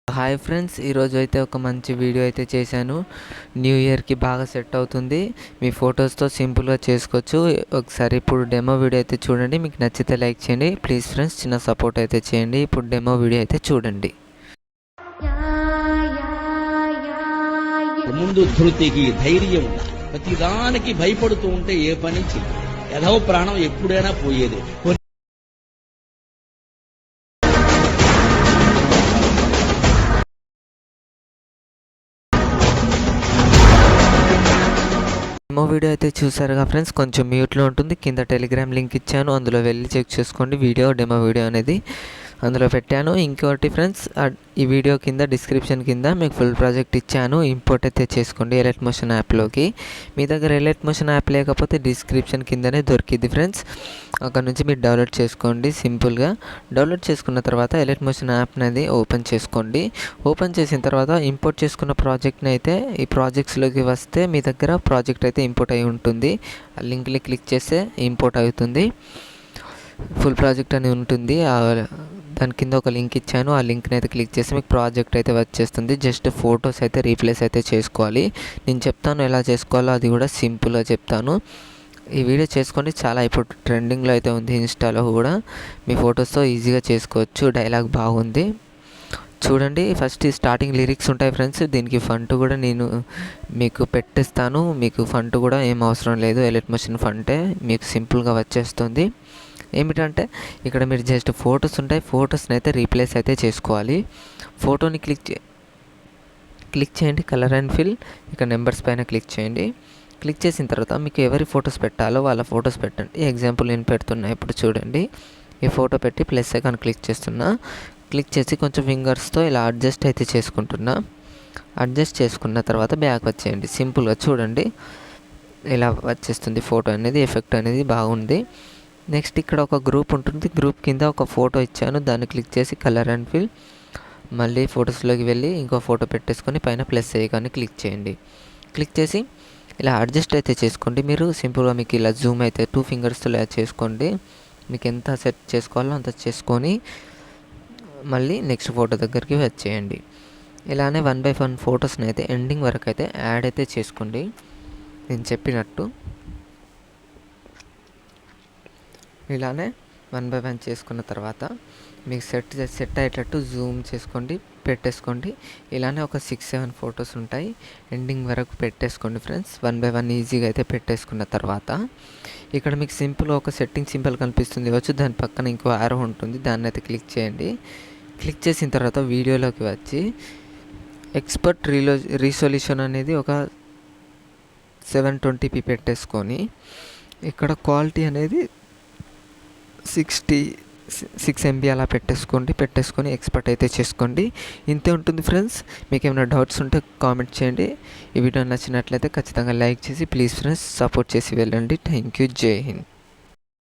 Hi friends, ఈరోజు అయితే ఒక మంచి వీడియో అయితే చేశాను. న్యూ ఇయర్కి బాగా సెట్ అవుతుంది. మీ ఫొటోస్తో సింపుల్గా చేసుకోవచ్చు. ఒకసారి ఇప్పుడు డెమో వీడియో అయితే చూడండి. మీకు నచ్చితే లైక్ చేయండి ప్లీజ్ ఫ్రెండ్స్, చిన్న సపోర్ట్ అయితే చేయండి. ఇప్పుడు డెమో వీడియో అయితే చూడండి. ముందు ధృతికి ధైర్యం ఉండాలి. ప్రతిదానికి భయపడుతూ ఉంటే ఏ పని చేయదు. యథో ప్రాణం ఎప్పుడైనా పోయేది. డెమో వీడియో అయితే చూసారుగా ఫ్రెండ్స్, కొంచెం మ్యూట్లో ఉంటుంది. కింద టెలిగ్రామ్ లింక్ ఇచ్చాను, అందులో వెళ్ళి చెక్ చేసుకోండి. డెమో వీడియో అనేది అందులో పెట్టాను. ఇంకోటి ఫ్రెండ్స్, ఈ వీడియో కింద డిస్క్రిప్షన్ కింద మీకు ఫుల్ ప్రాజెక్ట్ ఇచ్చాను. ఇంపోర్ట్ అయితే చేసుకోండి ఎలైట్ మోషన్ యాప్లోకి. మీ దగ్గర ఎలైట్ మోషన్ యాప్ లేకపోతే డిస్క్రిప్షన్ కిందనే దొరికింది ఫ్రెండ్స్. అక్కడ నుంచి మీరు డౌన్లోడ్ చేసుకోండి. సింపుల్గా డౌన్లోడ్ చేసుకున్న తర్వాత ఎలైట్ మోషన్ యాప్ అనేది ఓపెన్ చేసుకోండి. ఓపెన్ చేసిన తర్వాత ఇంపోర్ట్ చేసుకున్న ప్రాజెక్ట్ని అయితే ఈ ప్రాజెక్ట్స్లోకి వస్తే మీ దగ్గర ప్రాజెక్ట్ అయితే ఇంపోర్ట్ అయి ఉంటుంది. ఆ లింక్ని క్లిక్ చేస్తే ఇంపోర్ట్ అవుతుంది. ఫుల్ ప్రాజెక్ట్ అని ఉంటుంది. దాని కింద ఒక లింక్ ఇచ్చాను. ఆ లింక్ని అయితే క్లిక్ చేసి మీకు ప్రాజెక్ట్ అయితే వచ్చేస్తుంది. జస్ట్ ఫొటోస్ అయితే రీప్లేస్ అయితే చేసుకోవాలి. నేను చెప్తాను ఎలా చేసుకోవాలో, అది కూడా సింపుల్గా చెప్తాను. ఈ వీడియో చేసుకోండి. చాలా ఇప్పుడు ట్రెండింగ్లో అయితే ఉంది. ఇన్స్టాలో కూడా మీ ఫొటోస్తో ఈజీగా చేసుకోవచ్చు. డైలాగ్ బాగుంది చూడండి. ఫస్ట్ స్టార్టింగ్ లిరిక్స్ ఉంటాయి ఫ్రెండ్స్. దీనికి ఫంట్ కూడా నేను మీకు పెట్టిస్తాను. మీకు ఫంట్ కూడా ఏం అవసరం లేదు. ఎలైట్ మోషన్ ఫంటే మీకు సింపుల్గా వచ్చేస్తుంది. ఏమిటంటే ఇక్కడ మీరు జస్ట్ ఫొటోస్ ఉంటాయి, ఫొటోస్ని అయితే రీప్లేస్ అయితే చేసుకోవాలి. ఫోటోని క్లిక్ చేయండి, కలర్ అండ్ ఫిల్. ఇక్కడ నెంబర్స్ పైన క్లిక్ చేయండి. క్లిక్ చేసిన తర్వాత మీకు ఎవరి ఫొటోస్ పెట్టాలో వాళ్ళ ఫొటోస్ పెట్టండి. ఎగ్జాంపుల్ నేను పెడుతున్నా. ఇప్పుడు చూడండి, ఈ ఫోటో పెట్టి ప్లస్ ఐకాన్ క్లిక్ చేస్తున్నా. క్లిక్ చేసి కొంచెం ఫింగర్స్తో ఇలా అడ్జస్ట్ అయితే చేసుకుంటున్నా. అడ్జస్ట్ చేసుకున్న తర్వాత బ్యాక్ వచ్చేయండి. సింపుల్గా చూడండి ఇలా వచ్చేస్తుంది. ఫోటో అనేది ఎఫెక్ట్ అనేది బాగుంది. నెక్స్ట్ ఇక్కడ ఒక గ్రూప్ ఉంటుంది. గ్రూప్ కింద ఒక ఫోటో ఇచ్చాను, దాన్ని క్లిక్ చేసి కలర్ అండ్ ఫిల్. మళ్ళీ ఫొటోస్లోకి వెళ్ళి ఇంకో ఫోటో పెట్టేసుకొని పైన ప్లస్ ఐకాన్ని క్లిక్ చేయండి. క్లిక్ చేసి ఇలా అడ్జస్ట్ అయితే చేసుకోండి. మీరు సింపుల్గా మీకు ఇలా జూమ్ అయితే 2 ఫింగర్స్తో ఇలా చేసుకోండి. మీకు ఎంత సెట్ చేసుకోవాలో అంత చేసుకొని మళ్ళీ నెక్స్ట్ ఫోటో దగ్గరికి వచ్చేయండి. ఇలానే 1 by 1 ఫొటోస్ని అయితే ఎండింగ్ వరకు అయితే యాడ్ అయితే చేసుకోండి నేను చెప్పినట్టు. ఇలానే 1 by 1 చేసుకున్న తర్వాత మీకు సెట్ అయ్యేటట్టు జూమ్ చేసుకోండి, పెట్టేసుకోండి. ఇలానే ఒక 6-7 ఫొటోస్ ఉంటాయి. ఎండింగ్ వరకు పెట్టేసుకోండి ఫ్రెండ్స్. 1 by 1 ఈజీగా అయితే పెట్టేసుకున్న తర్వాత ఇక్కడ మీకు సింపుల్గా ఒక సెట్టింగ్ సింపుల్ కనిపిస్తుంది వచ్చు. దాని పక్కన ఇంకో యారో ఉంటుంది, దాన్ని అయితే క్లిక్ చేయండి. క్లిక్ చేసిన తర్వాత వీడియోలోకి వచ్చి ఎక్స్పర్ట్ రీసొల్యూషన్ అనేది ఒక 720p పెట్టేసుకొని ఇక్కడ క్వాలిటీ అనేది 6 MB అలా పెట్టేసుకొని ఎక్స్పర్ట్ అయితే చేసుకోండి. ఇంతే ఉంటుంది ఫ్రెండ్స్. మీకు ఏమైనా డౌట్స్ ఉంటే కామెంట్ చేయండి. ఈ వీడియో నచ్చినట్లయితే ఖచ్చితంగా లైక్ చేసి ప్లీజ్ ఫ్రెండ్స్ సపోర్ట్ చేసి వెళ్ళండి. Thank you. జై హింద్.